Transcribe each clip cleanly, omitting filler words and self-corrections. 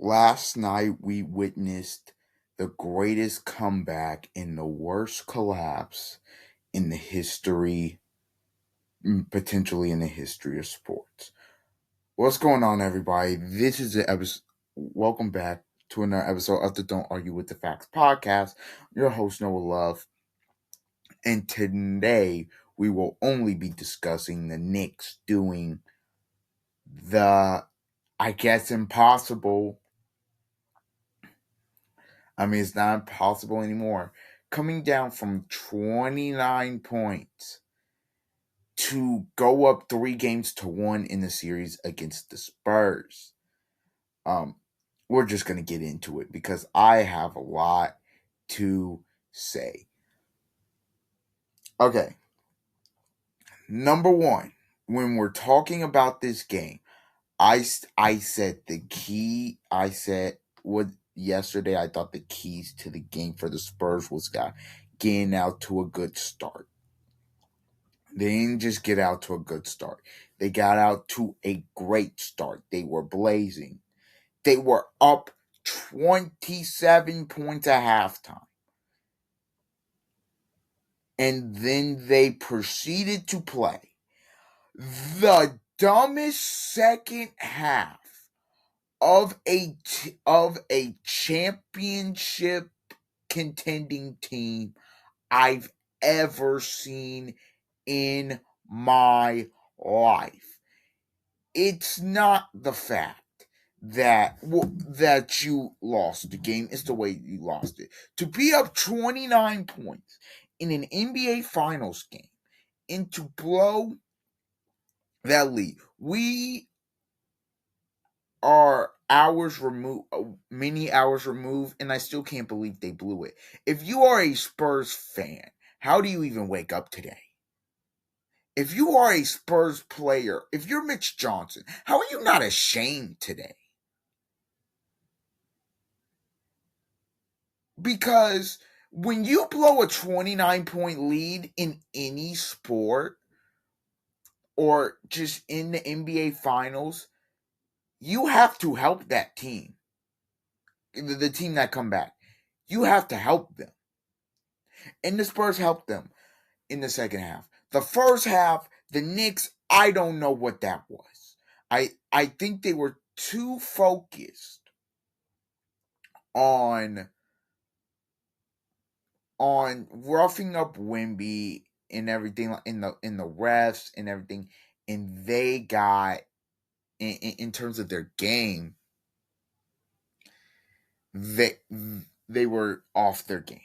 Last night we witnessed the greatest comeback and the worst collapse in the history, potentially in the history of sports. What's going on, everybody? This is the episode. Welcome back to another episode of the Don't Argue with the Facts podcast. Your host, Noah Love. And today we will only be discussing the Knicks doing the, I guess, impossible. It's not impossible anymore. Coming down from 29 points to go up 3-1 in the series against the Spurs. Um, we're just going to get into it because I have a lot to say. Okay. Number one, when we're talking about this game, I said the key, I said what yesterday I thought the keys to the game for the Spurs was getting out to a good start. They didn't just get out to a good start. They got out to a great start. They were blazing. They were up 27 points at halftime. And then they proceeded to play the dumbest second half of a championship contending team I've ever seen in my life. It's not the fact that you lost the game, it's the way you lost it. To be up 29 points in an NBA Finals game and to blow that lead. We are many hours removed, and I still can't believe they blew it. If you are a Spurs fan, how do you even wake up today? If you are a Spurs player, if you're Mitch Johnson, how are you not ashamed today? Because when you blow a 29-point lead in any sport or just in the NBA Finals, you have to help that team. The team that come back. You have to help them. And the Spurs helped them in the second half. The first half, the Knicks, I don't know what that was. I think they were too focused on roughing up Wimby and everything in the refs and everything, and they got in terms of their game, they were off their game.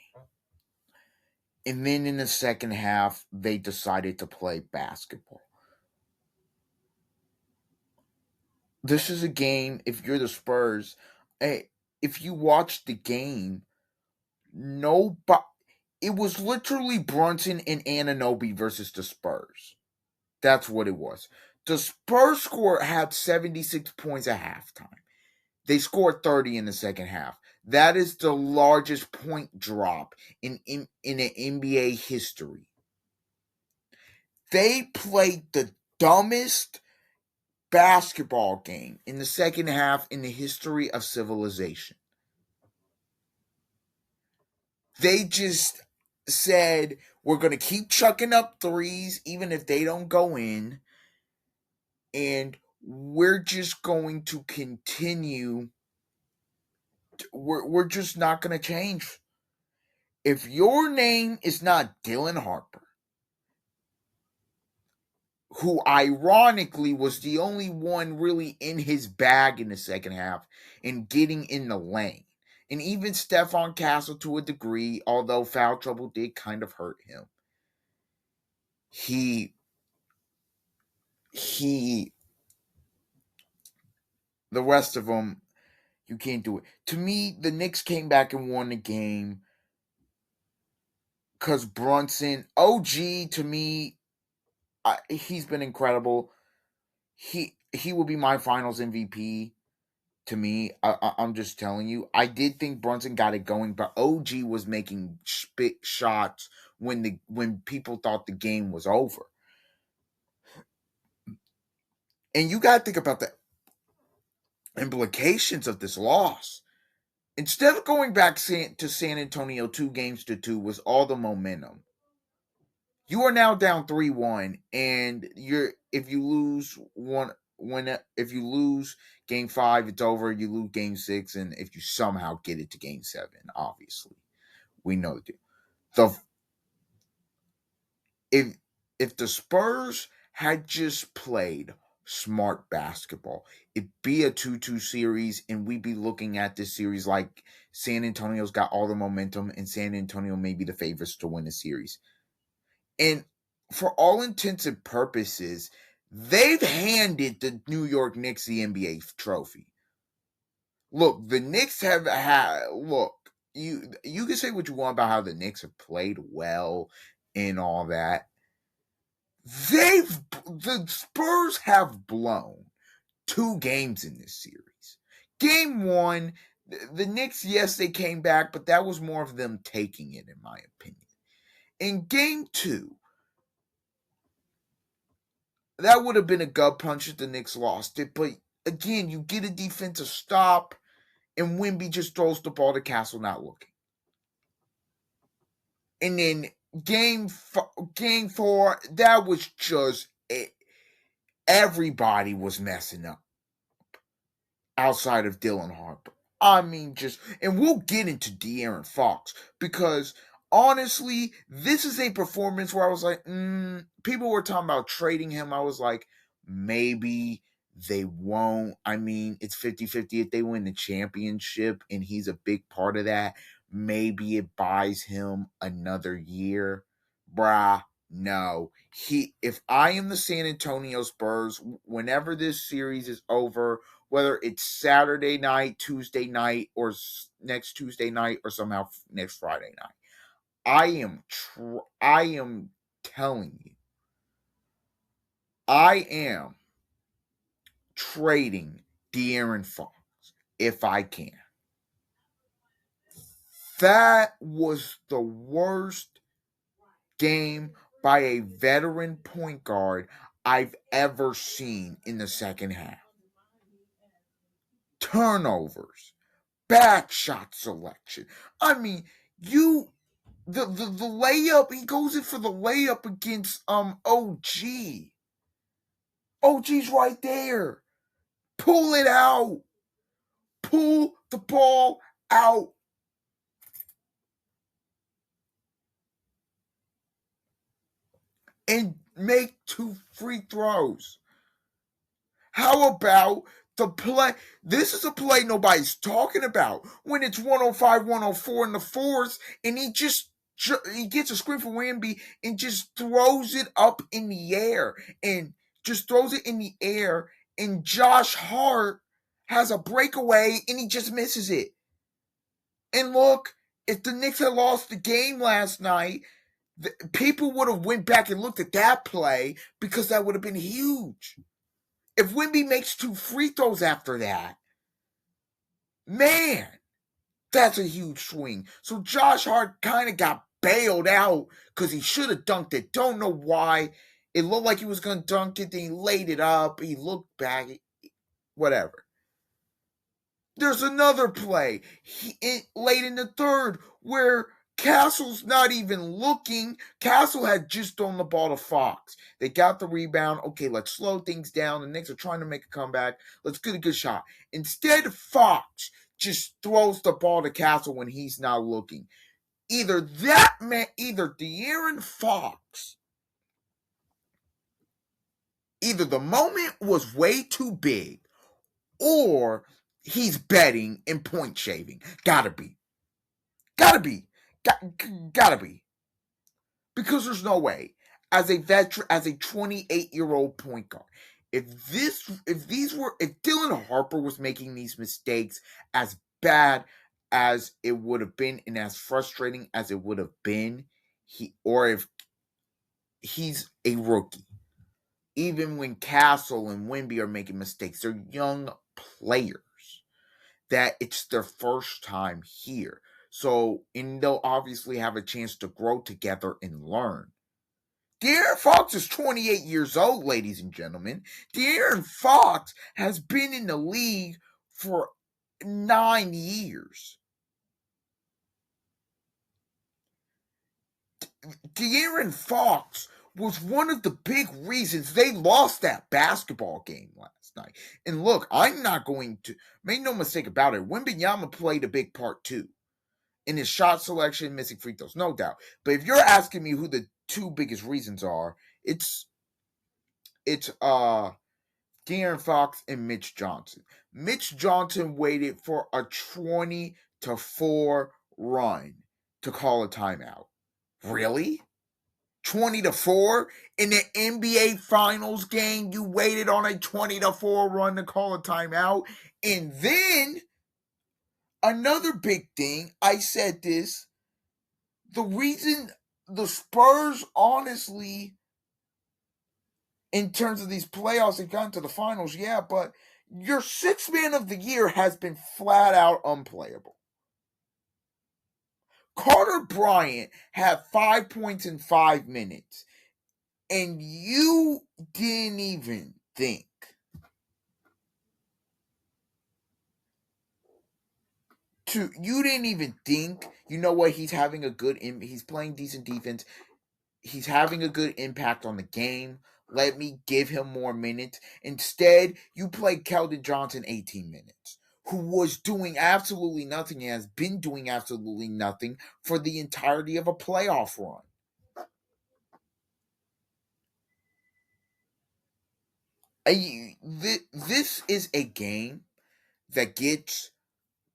And then in the second half, they decided to play basketball. This is a game, if you're the Spurs, if you watch the game, it was literally Brunson and Anunoby versus the Spurs. That's what it was. The Spurs had 76 points at halftime. They scored 30 in the second half. That is the largest point drop in an NBA history. They played the dumbest basketball game in the second half in the history of civilization. They just said, we're going to keep chucking up threes even if they don't go in. And we're just going to continue. We're just not going to change. If your name is not Dylan Harper, who ironically was the only one really in his bag in the second half and getting in the lane. And even Stephon Castle to a degree, although foul trouble did kind of hurt him. The rest of them, you can't do it. To me, the Knicks came back and won the game because Brunson, OG, to me, he's been incredible. He will be my Finals MVP. To me, I'm just telling you. I did think Brunson got it going, but OG was making spit shots when people thought the game was over. And you got to think about that. implications of this loss. Instead of going back to San Antonio 2-2 was all the momentum. You are now down 3-1, and if you lose if you lose game 5, it's over. You lose game 6, and if you somehow get it to game 7, obviously. We know the if the Spurs had just played smart basketball, it'd be a 2-2 series, and we'd be looking at this series like San Antonio's got all the momentum, and San Antonio may be the favorites to win the series. And for all intents and purposes, they've handed the New York Knicks the NBA trophy. Look, the Knicks have had. Look, you can say what you want about how the Knicks have played well and all that. The Spurs have blown 2 games in this series. Game 1, the Knicks, yes, they came back, but that was more of them taking it, in my opinion. In game 2, that would have been a gut punch if the Knicks lost it. But again, you get a defensive stop, and Wemby just throws the ball to Castle not looking. And then game 4, that was just it. Everybody was messing up outside of Dylan Harper. I mean, and we'll get into De'Aaron Fox because honestly, this is a performance where I was like, people were talking about trading him. I was like, maybe they won't. I mean, it's 50-50 if they win the championship, and he's a big part of that. Maybe it buys him another year. Bruh, no. If I am the San Antonio Spurs, whenever this series is over, whether it's Saturday night, Tuesday night, or next Tuesday night, or somehow next Friday night, I am telling you, I am trading De'Aaron Fox if I can. That was the worst game by a veteran point guard I've ever seen in the second half. Turnovers, bad shot selection. I mean, the layup, he goes in for the layup against OG. OG's right there. Pull it out. Pull the ball out. And make 2 free throws. How about the play? This is a play nobody's talking about. When it's 105-104 in the fourth, and he gets a screen from Wemby and just throws it up in the air. And Josh Hart has a breakaway, and he just misses it. And look, if the Knicks had lost the game last night, people would have went back and looked at that play because that would have been huge. If Wemby makes 2 free throws after that, man, that's a huge swing. So Josh Hart kind of got bailed out because he should have dunked it. Don't know why. It looked like he was going to dunk it, then he laid it up. He looked back. Whatever. There's another play late in the third where Castle's not even looking. Castle had just thrown the ball to Fox. They got the rebound. Okay, let's slow things down. The Knicks are trying to make a comeback. Let's get a good shot. Instead, Fox just throws the ball to Castle when he's not looking. Either De'Aaron Fox, either the moment was way too big, or he's betting and point shaving. Gotta be. Gotta be. Because there's no way, as a veteran, as a 28-year-old point guard, if Dylan Harper was making these mistakes, as bad as it would have been and as frustrating as it would have been, if he's a rookie, even when Castle and Wemby are making mistakes, they're young players that it's their first time here. So, and they'll obviously have a chance to grow together and learn. De'Aaron Fox is 28 years old, ladies and gentlemen. De'Aaron Fox has been in the league for 9 years. De'Aaron Fox was one of the big reasons they lost that basketball game last night. And look, I'm not going to make no mistake about it. Wembanyama played a big part too in his shot selection, missing free throws, no doubt. But if you're asking me who the two biggest reasons are, it's De'Aaron Fox and Mitch Johnson. Mitch Johnson waited for a 20-4 run to call a timeout. Really? 20-4 in the NBA Finals game? You waited on a 20-4 run to call a timeout, and then another big thing. I said this. The reason the Spurs, honestly, in terms of these playoffs, have gotten to the finals, yeah, but your sixth man of the year has been flat out unplayable. Carter Bryant had 5 points in 5 minutes, and you didn't even think you know what, he's having a good he's playing decent defense, he's having a good impact on the game, let me give him more minutes. Instead, you play Keldon Johnson 18 minutes, who was doing absolutely nothing and has been doing absolutely nothing for the entirety of a playoff run. This is a game that gets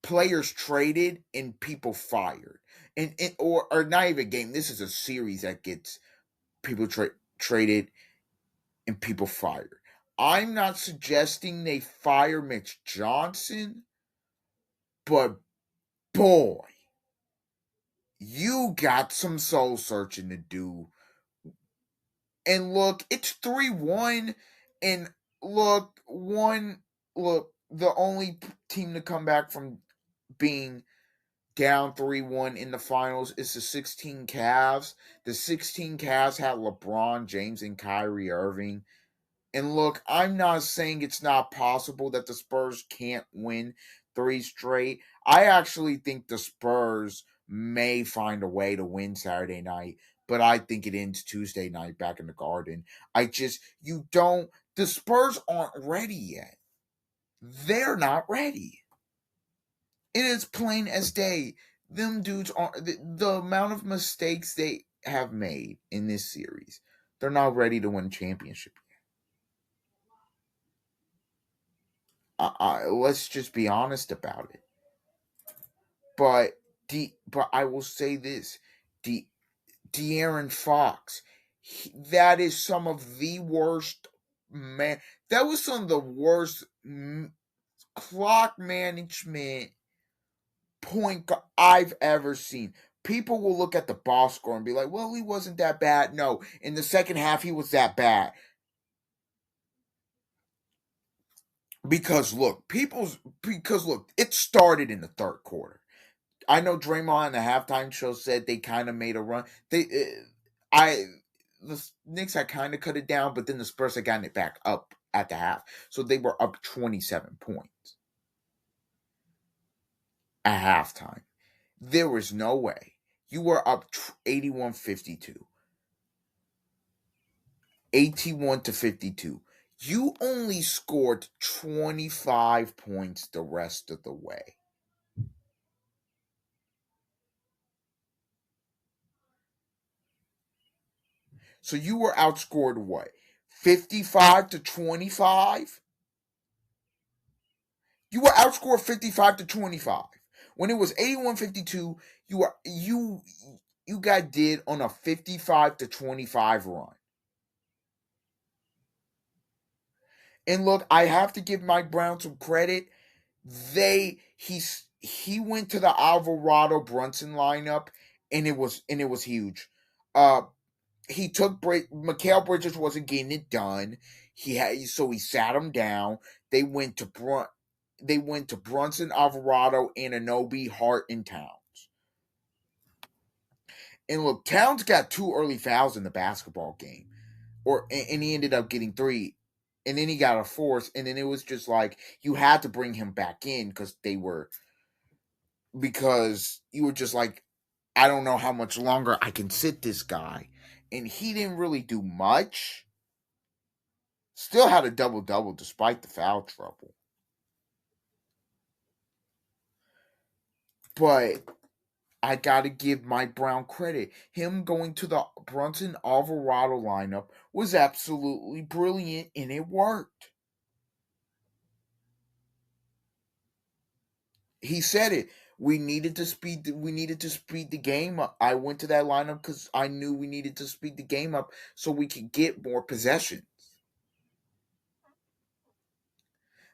players traded and people fired, or not even a game. This is a series that gets people traded and people fired. I'm not suggesting they fire Mitch Johnson, but boy, you got some soul searching to do. And look, it's 3-1, and look, the only team to come back from being down 3-1 in the finals is the 16 Cavs. The 16 Cavs had LeBron James and Kyrie Irving. And look, I'm not saying it's not possible that the Spurs can't win 3 straight. I actually think the Spurs may find a way to win Saturday night, but I think it ends Tuesday night back in the Garden. The Spurs aren't ready yet. They're not ready. It is plain as day. Them dudes are the amount of mistakes they have made in this series. They're not ready to win a championship. Let's just be honest about it. But but I will say this: De'Aaron Fox, that is some of the worst man. That was some of the worst clock management I've ever seen. People will look at the box score and be like, "Well, he wasn't that bad." No, in the second half, he was that bad. Because look, it started in the third quarter. I know Draymond in the halftime show said they kind of made a run. The Knicks had kind of cut it down, but then the Spurs had gotten it back up at the half, so they were up 27 points at halftime. There was no way you were up 81-52, 81-52. You only scored 25 points the rest of the way. So you were outscored what? 55-25? You were outscored 55-25. When it was 81-52, you got did on a 55-25 run. And look, I have to give Mike Brown some credit. He went to the Alvarado Brunson lineup, and it was huge. He took Mikal Bridges wasn't getting it done. He sat him down. They went to Brunson, Alvarado, Anunoby, Hart, and Towns. And look, Towns got 2 early fouls in the basketball game, and he ended up getting 3. and then he got a force, and then it was just like you had to bring him back in because you were just like, I don't know how much longer I can sit this guy, and he didn't really do much. Still had a double double despite the foul trouble, but I gotta give Mike Brown credit. Him going to the Brunson Alvarado lineup was absolutely brilliant, and it worked. He said it. We needed to speed the game up. I went to that lineup because I knew we needed to speed the game up so we could get more possessions.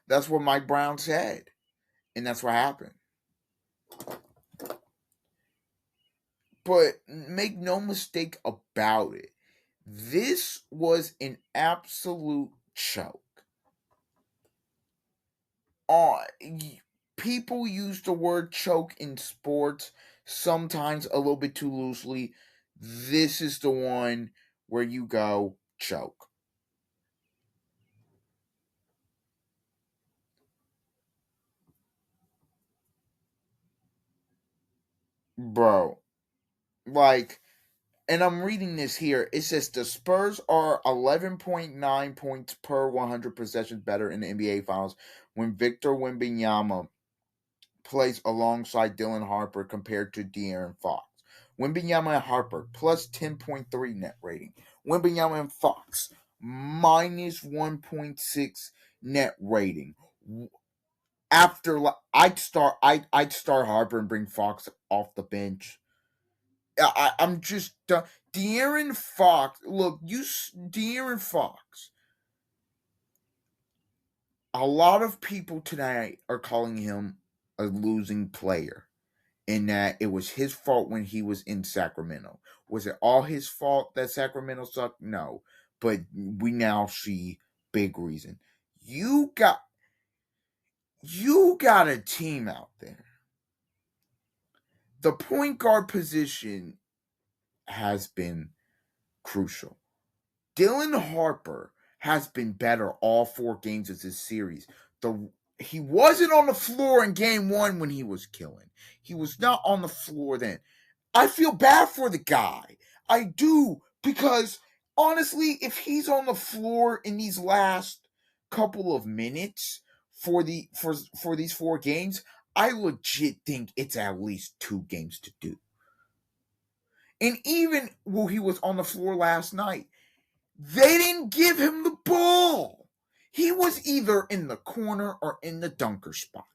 That's what Mike Brown said, and that's what happened. But make no mistake about it, this was an absolute choke. uh, People use the word choke in sports sometimes a little bit too loosely. This is the one where you go choke. Bro, like, and I'm reading this here. It says the Spurs are 11.9 points per 100 possessions better in the NBA Finals when Victor Wembanyama plays alongside Dylan Harper compared to De'Aaron Fox. Wembanyama and Harper plus 10.3 net rating. Wembanyama and Fox minus 1.6 net rating. After I'd start Harper and bring Fox off the bench. I'm just done. De'Aaron Fox. Look, De'Aaron Fox. A lot of people tonight are calling him a losing player, in that it was his fault when he was in Sacramento. Was it all his fault that Sacramento sucked? No. But we now see big reason. You got a team out there. The point guard position has been crucial. Dylan Harper has been better all 4 games of this series. He wasn't on the floor in game 1 when he was killing. He was not on the floor then. I feel bad for the guy. I do, because honestly, if he's on the floor in these last couple of minutes for these 4 games, I legit think it's at least 2 games to do. And even while he was on the floor last night, they didn't give him the ball. He was either in the corner or in the dunker spot.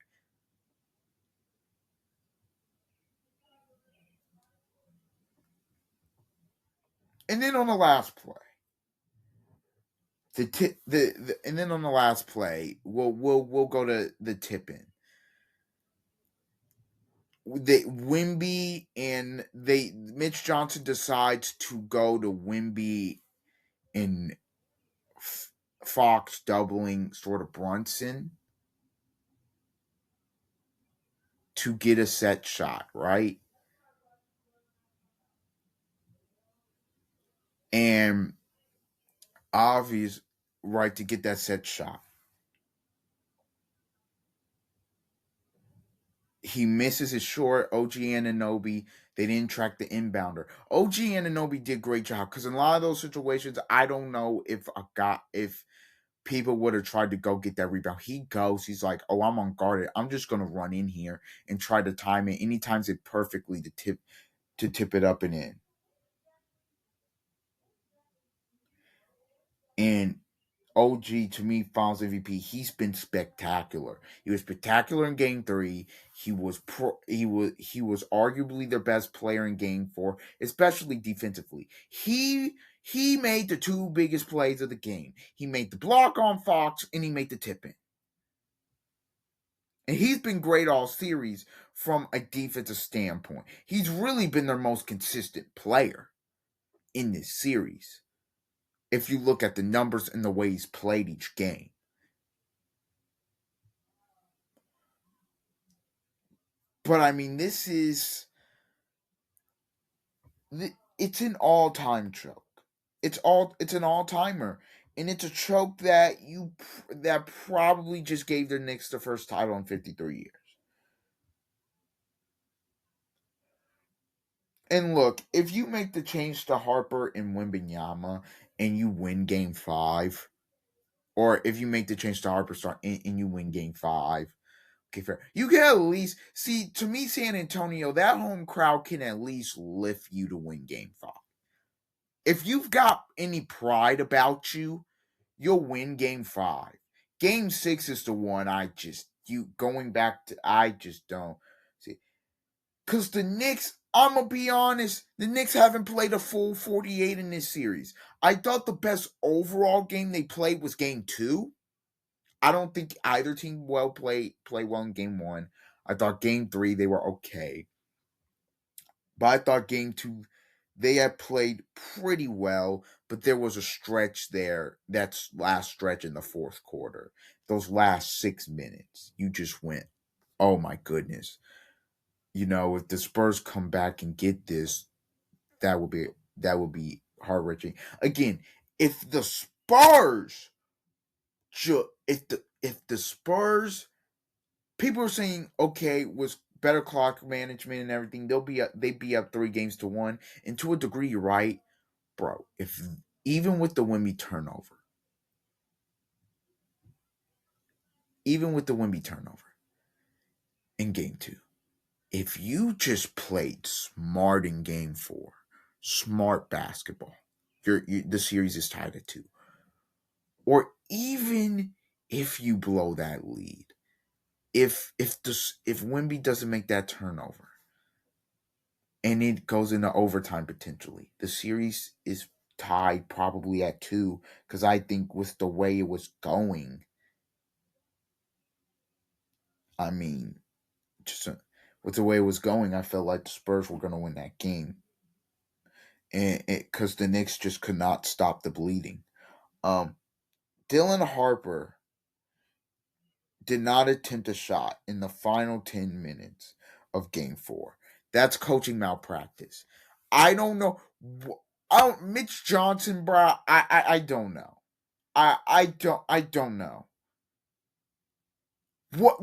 And then on the last play, and then on the last play, we'll go to the tip in. They Wimby and they Mitch Johnson decides to go to Wimby and Fox doubling sort of Brunson to get a set shot, right? And obvious, right, to get that set shot. He misses his short. OG Anunoby, they didn't track the inbounder. OG Anunoby did a great job, because in a lot of those situations, I don't know if people would have tried to go get that rebound. He goes, he's like, oh, I'm unguarded. I'm just gonna run in here and try to time it. And he times it perfectly to tip it up and in. And OG, to me, Finals MVP. He's been spectacular. He was spectacular in Game 3. He was arguably their best player in Game 4, especially defensively. He made the 2 biggest plays of the game. He made the block on Fox, and he made the tip in. And he's been great all series from a defensive standpoint. He's really been their most consistent player in this series, if you look at the numbers and the way he's played each game. But I mean, it's an all-time choke. It's an all-timer. And it's a choke that probably just gave the Knicks the first title in 53 years. And look, if you make the change to Harper and Wembanyama and you win game 5, or if you make the change to Harper start and you win game 5, okay, fair. You can at least see, to me, San Antonio, that home crowd can at least lift you to win game 5. If you've got any pride about you, you'll win game 5. Game 6 is the one going back to, I just don't see. Because the Knicks, I'm going to be honest, the Knicks haven't played a full 48 in this series. I thought the best overall game they played was game 2. I don't think either team play well in game 1. I thought game 3 they were okay. But I thought game 2 they had played pretty well, but there was a stretch there, that's last stretch in the fourth quarter. Those last 6 minutes, you just went, "Oh my goodness." If the Spurs come back and get this, that would be heart-wrenching. Again, if the Spurs if the Spurs, people are saying, okay, with better clock management and everything, they'd be up 3-1, and to a degree, you're right, bro. If even with the Wemby turnover, in game 2, if you just played smart in game 4, smart basketball, the series is tied at 2. Or even if you blow that lead, if Wemby doesn't make that turnover and it goes into overtime potentially, the series is tied probably at 2, because I think with the way it was going, I mean, just with the way it was going, I felt like the Spurs were going to win that game, and because the Knicks just could not stop the bleeding. Um, Dylan Harper did not attempt a shot in the final 10 minutes of game 4. That's coaching malpractice. I don't know. Mitch Johnson, bro. I don't know. I don't know. What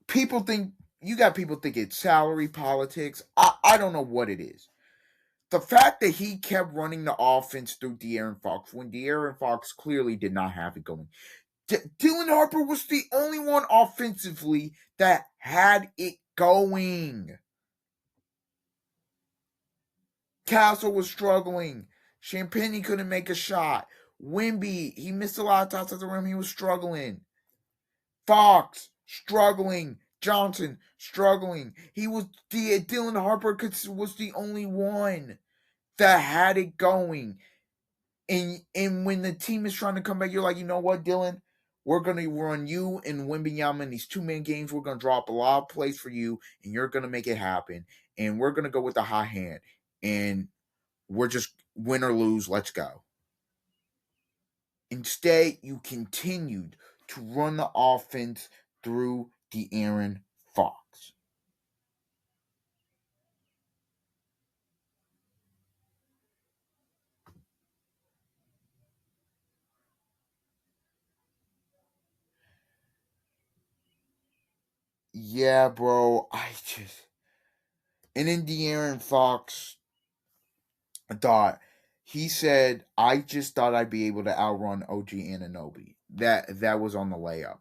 people think, you got people think it's salary politics. I don't know what it is. The fact that he kept running the offense through De'Aaron Fox when De'Aaron Fox clearly did not have it going. Dylan Harper was the only one offensively that had it going. Castle was struggling. Champagne couldn't make a shot. Wimby, he missed a lot of shots at the rim. He was struggling. Fox, struggling. Johnson, struggling. Dylan Harper was the only one that had it going. And when the team is trying to come back, you're like, you know what, Dylan? We're going to run you and Wembanyama in these 2-man games. We're going to drop a lot of plays for you, and you're going to make it happen. And we're going to go with the high hand. And we're just win or lose, let's go. Instead, you continued to run the offense through De'Aaron Fox. Yeah, bro. And then De'Aaron Fox he said, I just thought I'd be able to outrun OG Anunoby. That was on the layup.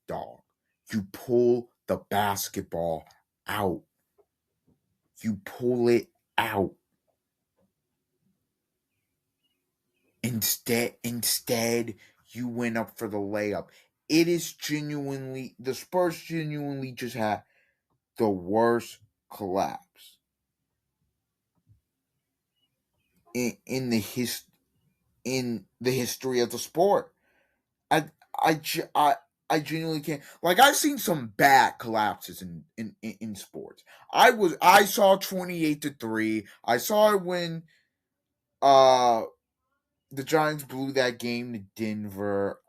Dog. You pull the basketball out. You pull it out. Instead, you went up for the layup. The Spurs genuinely just had the worst collapse in the history of the sport. I I genuinely can't. Like, I've seen some bad collapses in sports. I saw 28-3. I saw it when uh the Giants blew that game to Denver.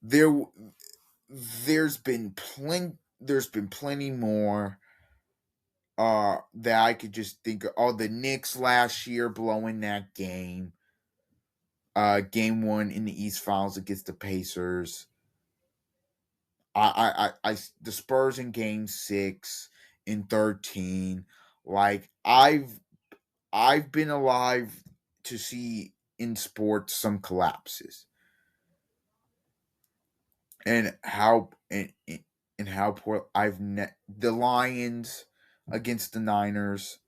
There there's been plenty more that I could just think of. Oh, the Knicks last year blowing that game. Game one in the East Finals against the Pacers. The Spurs in Game 6 in 13. Like I've been alive to see in sports some collapses, and how poor the Lions against the Niners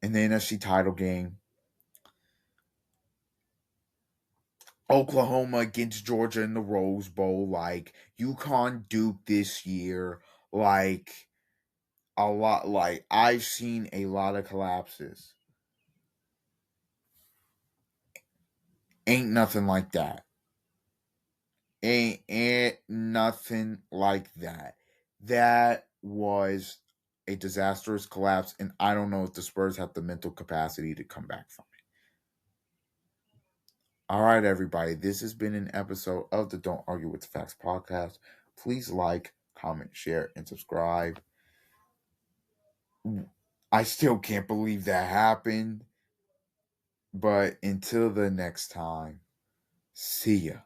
in the NFC title game. Oklahoma against Georgia in the Rose Bowl, like UConn Duke this year, like a lot. Like I've seen a lot of collapses. Ain't nothing like that. Ain't nothing like that. That was a disastrous collapse, and I don't know if the Spurs have the mental capacity to come back from it. All right, everybody. This has been an episode of the Don't Argue with the Facts podcast. Please like, comment, share, and subscribe. I still can't believe that happened. But until the next time, see ya.